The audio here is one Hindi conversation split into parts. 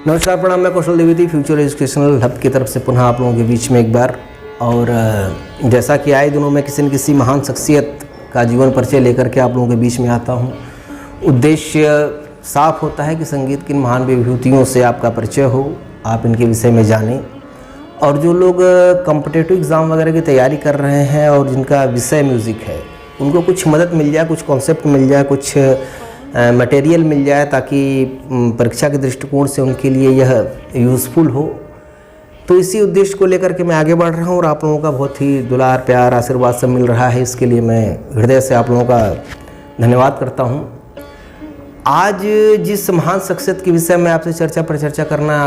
नमस्कार, प्रणाम। मैं कौशल द्विवेदी फ्यूचर एजुकेशनल हब की तरफ से पुनः आप लोगों के बीच में एक बार। और जैसा कि आए दिनों में किसी न किसी महान शख्सियत का जीवन परिचय लेकर के आप लोगों के बीच में आता हूं। उद्देश्य साफ होता है कि संगीत की महान विभूतियों से आपका परिचय हो, आप इनके विषय में जानें। और जो लोग कॉम्पिटिटिव एग्ज़ाम वगैरह की तैयारी कर रहे हैं और जिनका विषय म्यूज़िक है, उनको कुछ मदद मिल जाए, कुछ कॉन्सेप्ट मिल जाए, कुछ मटेरियल मिल जाए, ताकि परीक्षा के दृष्टिकोण से उनके लिए यह यूज़फुल हो। तो इसी उद्देश्य को लेकर के मैं आगे बढ़ रहा हूँ और आप लोगों का बहुत ही दुलार, प्यार, आशीर्वाद सब मिल रहा है। इसके लिए मैं हृदय से आप लोगों का धन्यवाद करता हूँ। आज जिस महान शख्सियत के विषय में आपसे चर्चा करना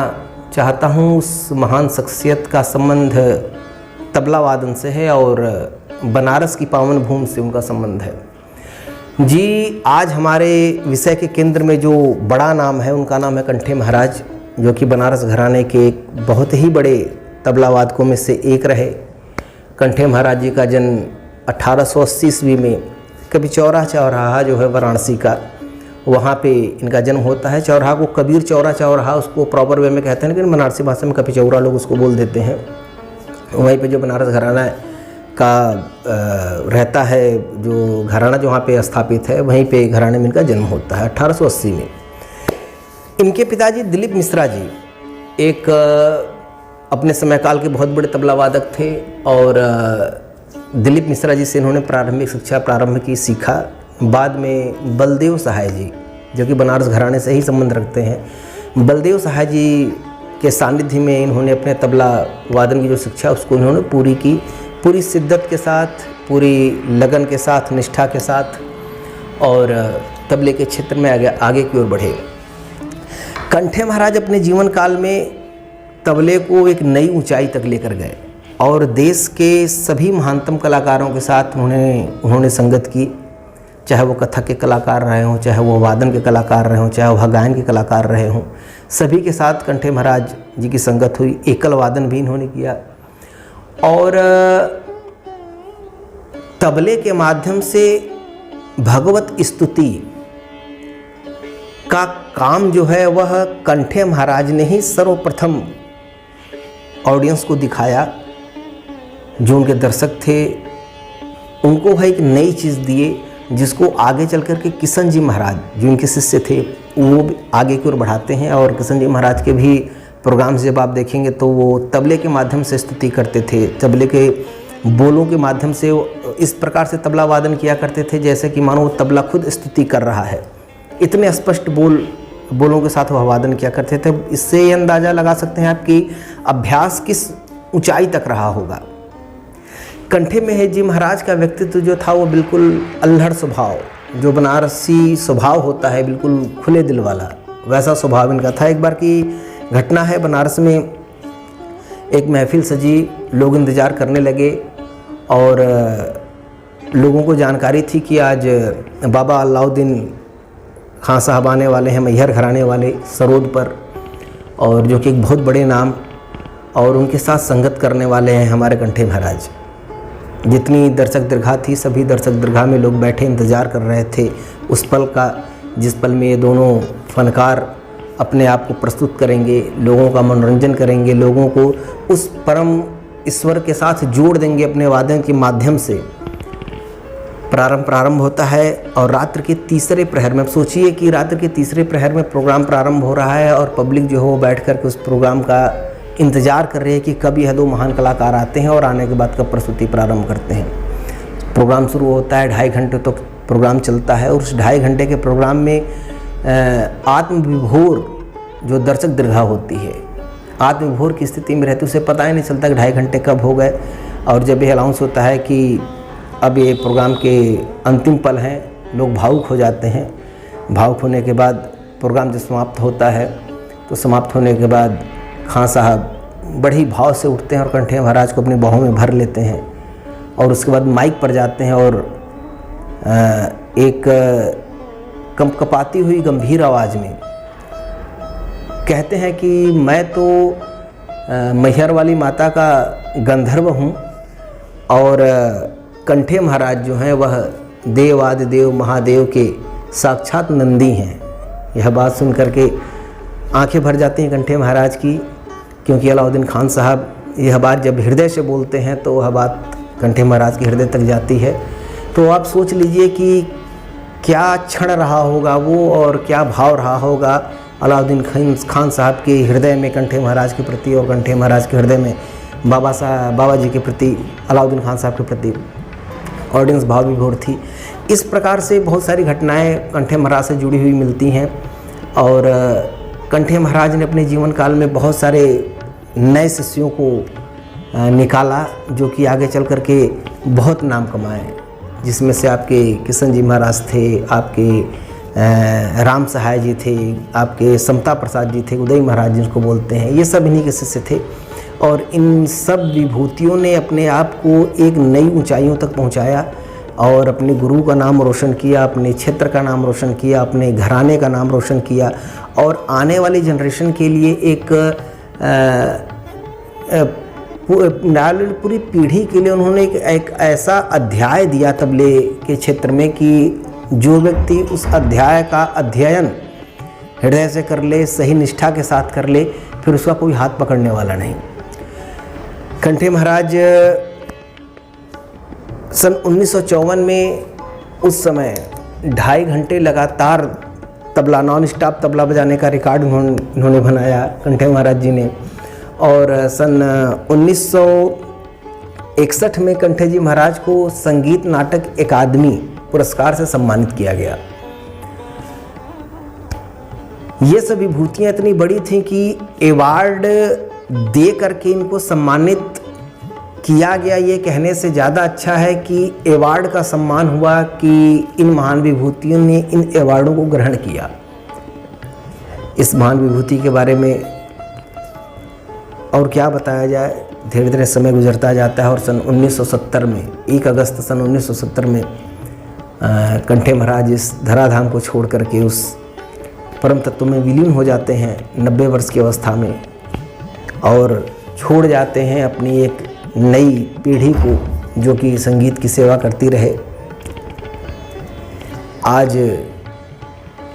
चाहता हूँ, उस महान शख्सियत का संबंध तबला वादन से है और बनारस की पावन भूमि से उनका संबंध है। जी, आज हमारे विषय के केंद्र में जो बड़ा नाम है, उनका नाम है कंठे महाराज, जो कि बनारस घराने के एक बहुत ही बड़े तबला वादकों में से एक रहे। कंठे महाराज जी का जन्म 1880 ईस्वी में कभी चौराहा जो है वाराणसी का, वहाँ पे इनका जन्म होता है। चौराहा को कबीर चौराहा उसको प्रॉपर वे में कहते हैं, लेकिन बनारसी भाषा में कभी चौरा लोग उसको बोल देते हैं। वहीं पे जो बनारस घराना का रहता है, जो घराना जो वहाँ पे स्थापित है, वहीं पे घराने में इनका जन्म होता है 1880 में। इनके पिताजी दिलीप मिश्रा जी एक अपने समय काल के बहुत बड़े तबला वादक थे और दिलीप मिश्रा जी से इन्होंने प्रारंभिक शिक्षा प्रारंभ की, सीखा। बाद में बलदेव सहाय जी, जो कि बनारस घराने से ही संबंध रखते हैं, बलदेव सहाय जी के सानिध्य में इन्होंने अपने तबला वादन की जो शिक्षा उसको इन्होंने पूरी की, पूरी शिद्दत के साथ, पूरी लगन के साथ, निष्ठा के साथ, और तबले के क्षेत्र में आगे की ओर बढ़े। कंठे महाराज अपने जीवन काल में तबले को एक नई ऊंचाई तक लेकर गए और देश के सभी महानतम कलाकारों के साथ उन्होंने संगत की। चाहे वो कथक के कलाकार रहे हों, चाहे वो वादन के कलाकार रहे हों, चाहे वो गायन के कलाकार रहे हों, सभी के साथ कंठे महाराज जी की संगत हुई। एकल वादन भी इन्होंने किया और तबले के माध्यम से भगवत स्तुति का काम जो है वह कंठे महाराज ने ही सर्वप्रथम ऑडियंस को दिखाया। जो उनके दर्शक थे उनको वह एक नई चीज़ दिए, जिसको आगे चल कर के किशन जी महाराज, जो उनके शिष्य थे, वो आगे की ओर बढ़ाते हैं। और किशन जी महाराज के भी प्रोग्राम्स जब आप देखेंगे तो वो तबले के माध्यम से स्तुति करते थे, तबले के बोलों के माध्यम से इस प्रकार से तबला वादन किया करते थे जैसे कि मानो वो तबला खुद स्तुति कर रहा है। इतने स्पष्ट बोलों के साथ वह वादन किया करते थे। इससे ये अंदाज़ा लगा सकते हैं आप कि अभ्यास किस ऊंचाई तक रहा होगा। कंठे में जी महाराज का व्यक्तित्व जो था वो बिल्कुल अल्हड़ स्वभाव, जो बनारसी स्वभाव होता है, बिल्कुल खुले दिल वाला, वैसा स्वभाव इनका था। एक बार की घटना है, बनारस में एक महफिल सजी, लोग इंतज़ार करने लगे और लोगों को जानकारी थी कि आज बाबा अलाउद्दीन खां साहब आने वाले हैं, मैहर घराने वाले, सरोद पर, और जो कि एक बहुत बड़े नाम, और उनके साथ संगत करने वाले हैं हमारे कंठे महाराज। जितनी दर्शक दीर्घा थी, सभी दर्शक दीर्घा में लोग बैठे इंतज़ार कर रहे थे उस पल का, जिस पल में ये दोनों फनकार अपने आप को प्रस्तुत करेंगे, लोगों का मनोरंजन करेंगे, लोगों को उस परम ईश्वर के साथ जोड़ देंगे अपने वादन के माध्यम से। प्रारंभ होता है और रात्र के तीसरे प्रहर में, सोचिए कि रात्र के तीसरे प्रहर में प्रोग्राम प्रारंभ हो रहा है और पब्लिक जो है वो बैठ कर के उस प्रोग्राम का इंतज़ार कर रहे हैं कि कब यह दो महान कलाकार आते हैं और आने के बाद कब प्रस्तुति प्रारंभ करते हैं। प्रोग्राम शुरू होता है, 2.5 घंटे तक तो प्रोग्राम चलता है और उस 2.5 घंटे के प्रोग्राम में आत्मविभोर जो दर्शक दीर्घा होती है, आत्मविभोर की स्थिति में रहती है, उसे पता ही नहीं चलता कि 2.5 घंटे कब हो गए। और जब ये अनाउंस होता है कि अब ये प्रोग्राम के अंतिम पल हैं, लोग भावुक हो जाते हैं। भावुक होने के बाद प्रोग्राम जब समाप्त होता है तो समाप्त होने के बाद खां साहब बड़ी भाव से उठते हैं और कंठे महाराज को अपनी बाहों में भर लेते हैं और उसके बाद माइक पर जाते हैं और एक कंपकपाती हुई गंभीर आवाज़ में कहते हैं कि मैं तो मैहर वाली माता का गंधर्व हूँ और कंठे महाराज जो हैं वह देवादिदेव महादेव के साक्षात नंदी हैं। यह बात सुन करके आंखें भर जाती हैं कंठे महाराज की, क्योंकि अलाउद्दीन खान साहब यह बात जब हृदय से बोलते हैं तो वह बात कंठे महाराज के हृदय तक जाती है। तो आप सोच लीजिए कि क्या क्षण रहा होगा वो और क्या भाव रहा होगा अलाउद्दीन खान साहब के हृदय में कंठे महाराज के प्रति, और कंठे महाराज के हृदय में बाबा जी के प्रति, अलाउद्दीन खान साहब के प्रति ऑडियंस भाव विभोर थी। इस प्रकार से बहुत सारी घटनाएं कंठे महाराज से जुड़ी हुई मिलती हैं। और कंठे महाराज ने अपने जीवन काल में बहुत सारे नए शिष्यों को निकाला, जो कि आगे चल कर के बहुत नाम कमाए, जिसमें से आपके किशन जी महाराज थे, आपके राम सहाय जी थे, आपके समता प्रसाद जी थे, उदय महाराज जिनको बोलते हैं, ये सब इन्हीं के शिष्य थे। और इन सब विभूतियों ने अपने आप को एक नई ऊंचाइयों तक पहुंचाया और अपने गुरु का नाम रोशन किया, अपने क्षेत्र का नाम रोशन किया, अपने घराने का नाम रोशन किया, और आने वाली जनरेशन के लिए एक पूरी पीढ़ी के लिए उन्होंने एक ऐसा अध्याय दिया तबले के क्षेत्र में कि जो व्यक्ति उस अध्याय का अध्ययन हृदय से कर ले, सही निष्ठा के साथ कर ले, फिर उसका कोई हाथ पकड़ने वाला नहीं। कंठे महाराज सन 1954 में उस समय 2.5 घंटे लगातार तबला, नॉन स्टॉप तबला बजाने का रिकॉर्ड उन्होंने बनाया कंठे महाराज जी ने। और सन 1961 में कंठे जी महाराज को संगीत नाटक अकादमी पुरस्कार से सम्मानित किया गया। ये सब विभूतियाँ इतनी बड़ी थीं कि अवार्ड दे करके इनको सम्मानित किया गया, ये कहने से ज़्यादा अच्छा है कि अवार्ड का सम्मान हुआ कि इन महान विभूतियों ने इन अवार्डों को ग्रहण किया। इस महान विभूति के बारे में और क्या बताया जाए, धीरे धीरे समय गुजरता जाता है। और सन 1970 में 1 अगस्त सन 1970 में कंठे महाराज इस धराधाम को छोड़ करके उस परम तत्व में विलीन हो जाते हैं 90 वर्ष की अवस्था में, और छोड़ जाते हैं अपनी एक नई पीढ़ी को जो कि संगीत की सेवा करती रहे। आज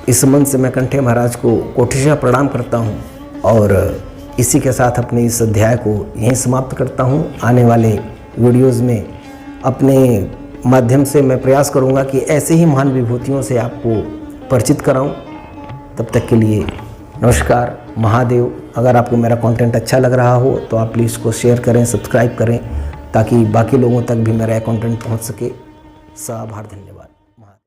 इस मन से मैं कंठे महाराज को कोटिशः प्रणाम करता हूँ और इसी के साथ अपने इस अध्याय को यहीं समाप्त करता हूँ। आने वाले वीडियोज़ में अपने माध्यम से मैं प्रयास करूँगा कि ऐसे ही महान विभूतियों से आपको परिचित कराऊँ। तब तक के लिए नमस्कार, महादेव। अगर आपको मेरा कंटेंट अच्छा लग रहा हो तो आप प्लीज़ इसको शेयर करें, सब्सक्राइब करें, ताकि बाकी लोगों तक भी मेरा कंटेंट पहुंच सके। आभार, धन्यवाद।